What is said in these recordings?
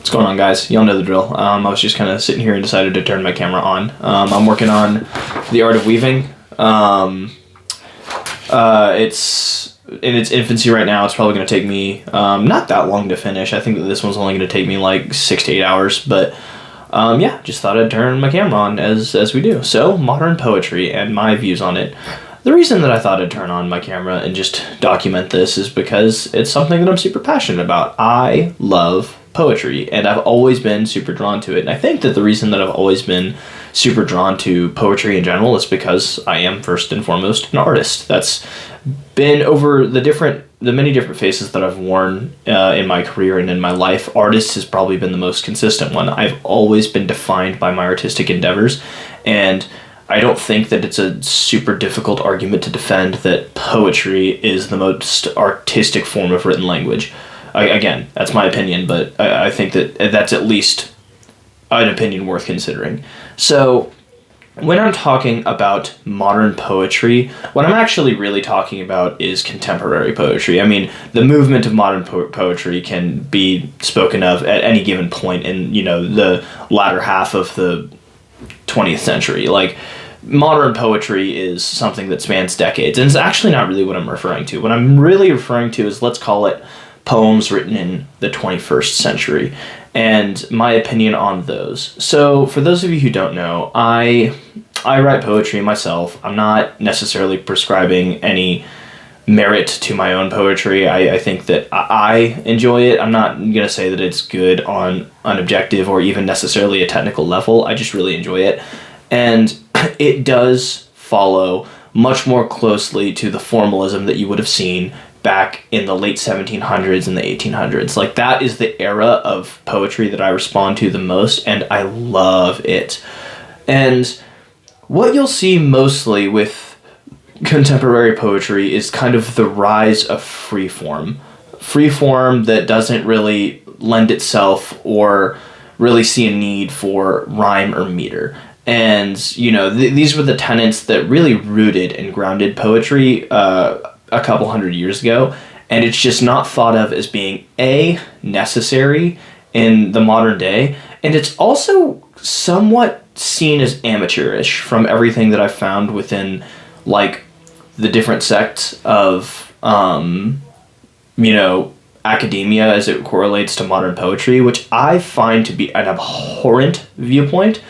What's going on, guys? Y'all know the drill. I was just kind of sitting here and decided to turn my camera on. I'm working on The Art of Weaving. It's in its infancy right now. It's probably going to take me not that long to finish. I think that this one's only going to take me like 6 to 8 hours. But yeah, just thought I'd turn my camera on as we do. So, modern poetry and my views on it. The reason that I thought I'd turn on my camera and just document this is because it's something that I'm super passionate about. I love poetry, and I've always been super drawn to it. And I think that the reason that I've always been super drawn to poetry in general is because I am first and foremost an artist. That's been over the many different faces that I've worn in my career and in my life. Artist has probably been the most consistent one. I've always been defined by my artistic endeavors, and I don't think that it's a super difficult argument to defend that poetry is the most artistic form of written language. Again, that's my opinion, but I think that that's at least an opinion worth considering. So, when I'm talking about modern poetry, what I'm actually really talking about is contemporary poetry. I mean, the movement of modern poetry can be spoken of at any given point in, the latter half of the 20th century. Like, modern poetry is something that spans decades, and it's actually not really what I'm referring to. What I'm really referring to is, let's call it poems written in the 21st century, and my opinion on those. So, for those of you who don't know, I write poetry myself. I'm not necessarily prescribing any merit to my own poetry. I think that I enjoy it. I'm not going to say that it's good on an objective or even necessarily a technical level. I just really enjoy it. And it does follow much more closely to the formalism that you would have seen back in the late 1700s and the 1800s. Like, that is the era of poetry that I respond to the most, and I love it. And what you'll see mostly with contemporary poetry is kind of the rise of freeform. Freeform that doesn't really lend itself or really see a need for rhyme or meter. And, these were the tenets that really rooted and grounded poetry a couple hundred years ago, and it's just not thought of as being necessary in the modern day, and it's also somewhat seen as amateurish from everything that I've found within, like, the different sects of academia as it correlates to modern poetry, which I find to be an abhorrent viewpoint.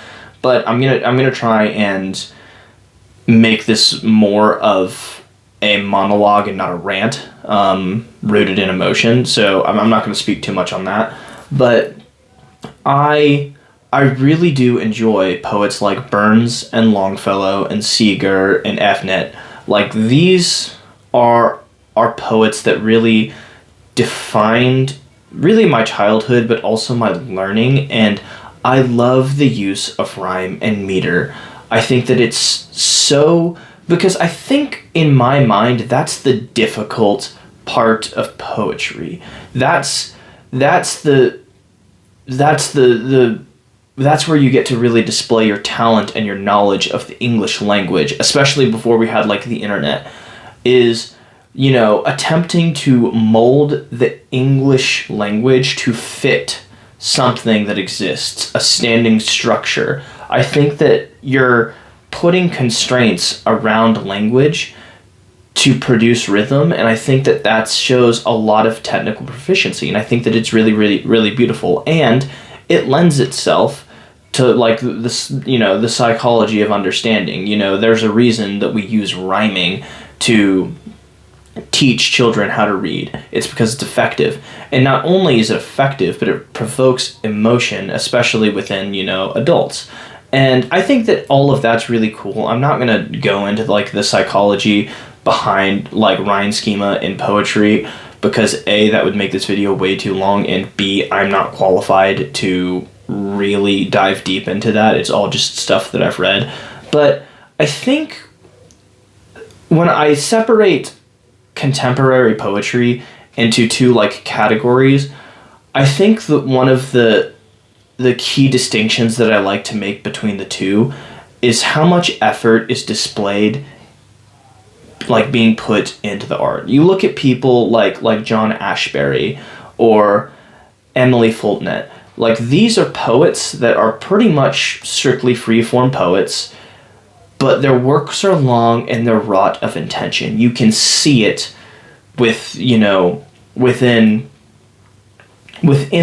But I'm gonna try and make this more of a monologue and not a rant, rooted in emotion. So I'm not going to speak too much on that. But I really do enjoy poets like Burns and Longfellow and Seeger and Fnet. Like, these are poets that really defined really my childhood, but also my learning. And I love the use of rhyme and meter. I think that it's so... Because I think, in my mind, that's the difficult part of poetry. That's where you get to really display your talent and your knowledge of the English language, especially before we had, like, the internet, is, attempting to mold the English language to fit something that exists, a standing structure. I think that you're putting constraints around language to produce rhythm, and I think that shows a lot of technical proficiency, and I think that it's really, really, really beautiful, and it lends itself to, like, this, the psychology of understanding. There's a reason that we use rhyming to teach children how to read. It's because it's effective, and not only is it effective, but it provokes emotion, especially within, adults. And I think that all of that's really cool. I'm not going to go into, like, the psychology behind, like, rhyme schema in poetry, because A, that would make this video way too long, and B, I'm not qualified to really dive deep into that. It's all just stuff that I've read. But I think when I separate contemporary poetry into two, like, categories, I think that one of the key distinctions that I like to make between the two is how much effort is displayed, like, being put into the art. You look at people like John Ashbery or Emily Fultnet. Like, these are poets that are pretty much strictly free-form poets, but their works are long and they're wrought of intention. You can see it with, within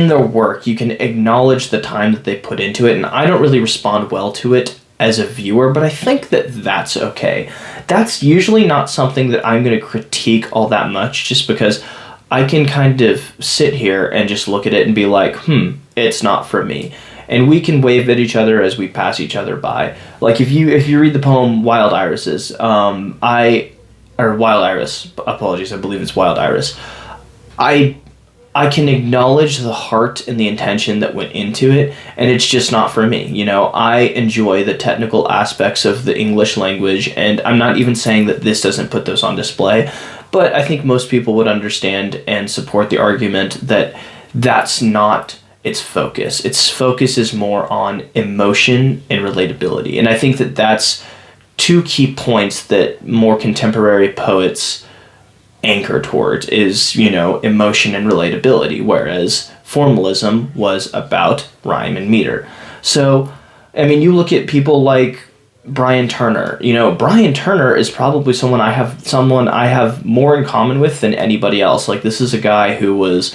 their work. You can acknowledge the time that they put into it, and I don't really respond well to it as a viewer, but I think that that's okay. That's usually not something that I'm going to critique all that much, just because I can kind of sit here and just look at it and be like, it's not for me. And we can wave at each other as we pass each other by. Like, if you read the poem Wild Irises, Wild Iris, apologies, I believe it's Wild Iris. I can acknowledge the heart and the intention that went into it, and it's just not for me. I enjoy the technical aspects of the English language, and I'm not even saying that this doesn't put those on display, but I think most people would understand and support the argument that that's not its focus. Its focus is more on emotion and relatability, and I think that that's two key points that more contemporary poets anchor towards is, emotion and relatability, whereas formalism was about rhyme and meter. So, you look at people like Brian Turner. Brian Turner is probably someone I have more in common with than anybody else. Like, this is a guy who was,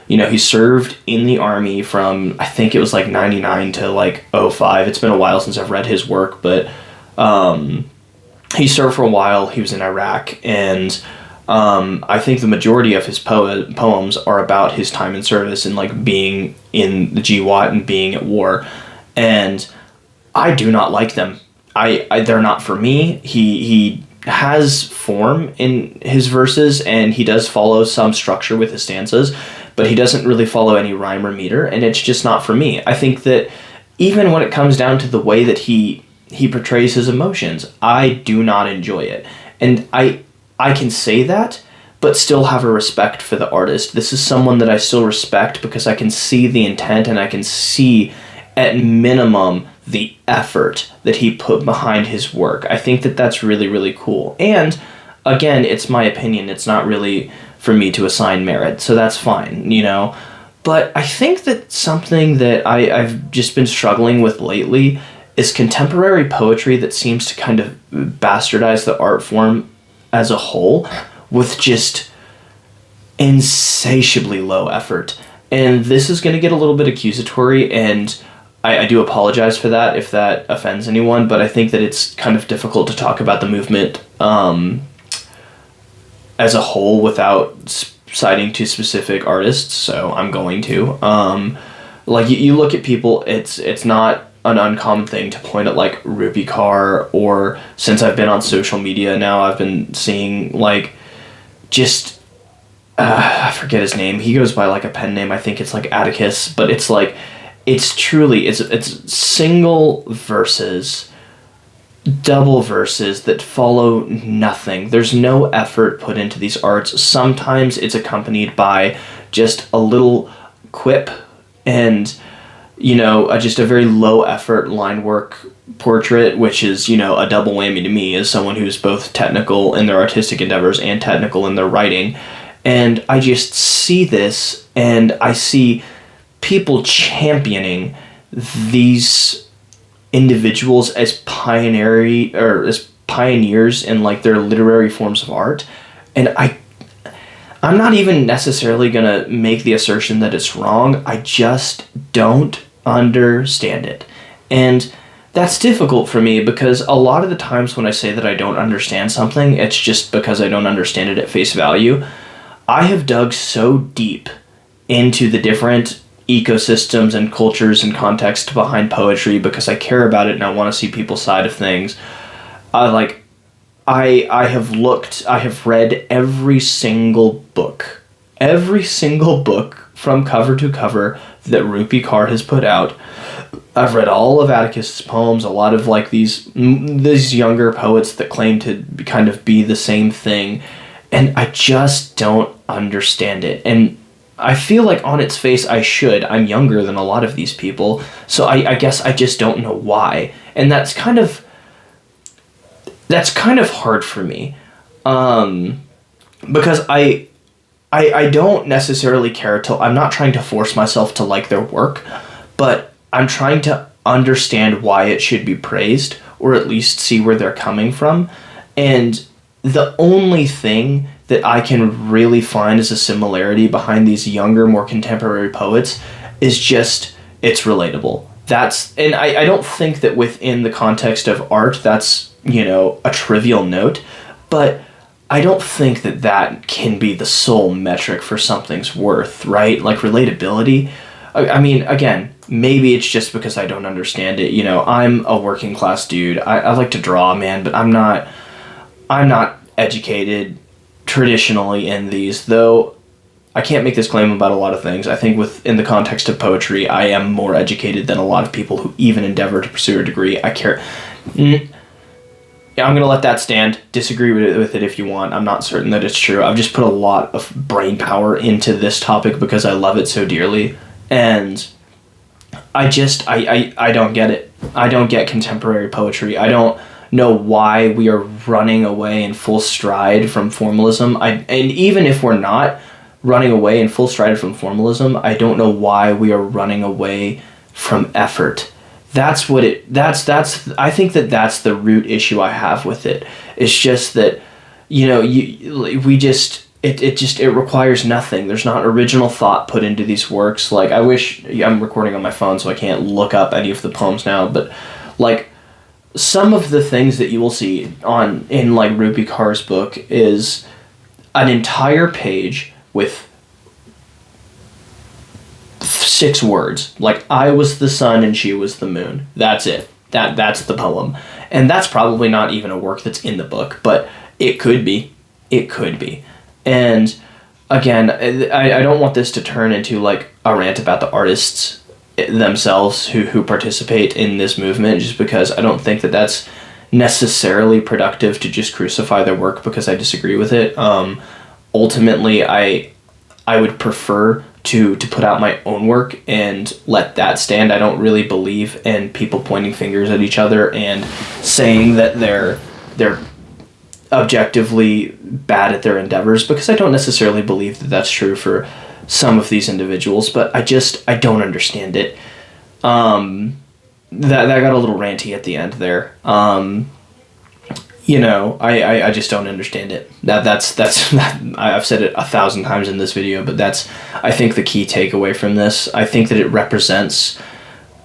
he served in the Army from, I think it was like 99 to like 05. It's been a while since I've read his work, but he served for a while. He was in Iraq, and I think the majority of his poems are about his time in service and like being in the GWAT and being at war, and I do not like them. They're not for me. He has form in his verses, and he does follow some structure with his stanzas, but he doesn't really follow any rhyme or meter, and it's just not for me. I think that even when it comes down to the way that he portrays his emotions, I do not enjoy it, and I can say that, but still have a respect for the artist. This is someone that I still respect because I can see the intent, and I can see, at minimum, the effort that he put behind his work. I think that that's really, really cool. And, again, it's my opinion. It's not really for me to assign merit, so that's fine, But I think that something that I've just been struggling with lately is contemporary poetry that seems to kind of bastardize the art form as a whole with just insatiably low effort. And this is going to get a little bit accusatory, and I do apologize for that if that offends anyone, but I think that it's kind of difficult to talk about the movement as a whole without citing to specific artists, so I'm going to. Like, you look at people, it's not an uncommon thing to point at like Rupi Kaur, or since I've been on social media now, I've been seeing like just I forget his name. He goes by like a pen name. I think it's like Atticus, but it's like it's single verses, double verses that follow nothing. There's no effort put into these arts. Sometimes it's accompanied by just a little quip and just a very low effort line work portrait, which is, a double whammy to me as someone who's both technical in their artistic endeavors and technical in their writing. And I just see this, and I see people championing these individuals as pioneers in like their literary forms of art. And I'm not even necessarily going to make the assertion that it's wrong. I just don't understand it. And that's difficult for me because a lot of the times when I say that I don't understand something, it's just because I don't understand it at face value. I have dug so deep into the different ecosystems and cultures and context behind poetry because I care about it and I want to see people's side of things. I have read every single book from cover to cover that Rupi Kaur has put out. I've read all of Atticus' poems, a lot of like these younger poets that claim to kind of be the same thing, and I just don't understand it. And I feel like on its face I should. I'm younger than a lot of these people, so I guess I just don't know why. And that's kind of hard for me, because I don't necessarily care I'm not trying to force myself to like their work, but I'm trying to understand why it should be praised, or at least see where they're coming from. And the only thing that I can really find as a similarity behind these younger, more contemporary poets is just, it's relatable. And I don't think that within the context of art that's, a trivial note, but I don't think that that can be the sole metric for something's worth, right? Like relatability. I mean, again, maybe it's just because I don't understand it. I'm a working class dude. I like to draw, man, but I'm not educated traditionally in these, though I can't make this claim about a lot of things. I think in the context of poetry, I am more educated than a lot of people who even endeavor to pursue a degree. I'm going to let that stand. Disagree with it if you want. I'm not certain that it's true. I've just put a lot of brain power into this topic because I love it so dearly. And I don't get it. I don't get contemporary poetry. I don't know why we are running away in full stride from formalism. And even if we're not running away in full stride from formalism, I don't know why we are running away from effort. I think that's the root issue I have with it. It's just that, it requires nothing. There's not original thought put into these works. Like, I wish, I'm recording on my phone so I can't look up any of the poems now, but like some of the things that you will see in like Rupi Kaur's book is an entire page with 6 words, like I was the sun and she was the moon. That's it. That's the poem. And that's probably not even a work that's in the book, but it could be. And again, I don't want this to turn into like a rant about the artists themselves who participate in this movement, just because I don't think that that's necessarily productive to just crucify their work because I disagree with it. Ultimately, I would prefer to put out my own work and let that stand. I don't really believe in people pointing fingers at each other and saying that they're objectively bad at their endeavors, because I don't necessarily believe that that's true for some of these individuals, but I don't understand it. That got a little ranty at the end there. I just don't understand it. That's I've said it 1,000 times in this video, but that's, I think, the key takeaway from this. I think that it represents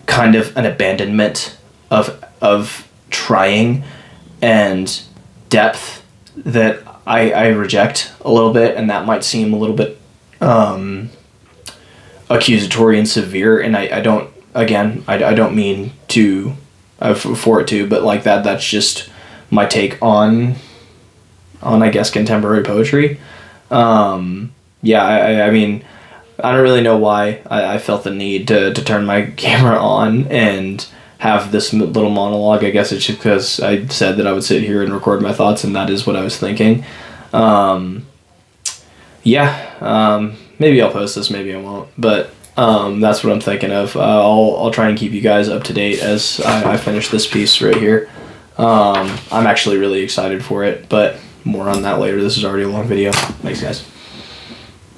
kind of an abandonment of trying and depth that I reject a little bit, and that might seem a little bit accusatory and severe, and I don't mean to for it to, but like that's just my take on I guess contemporary poetry. I mean, I don't really know why I felt the need to turn my camera on and have this little monologue. I guess it's just because I said that I would sit here and record my thoughts, and that is what I was thinking. Maybe I'll post this, maybe I won't, but that's what I'm thinking of. I'll try and keep you guys up to date as I finish this piece right here. I'm actually really excited for it, but more on that later. This is already a long video. Thanks, guys.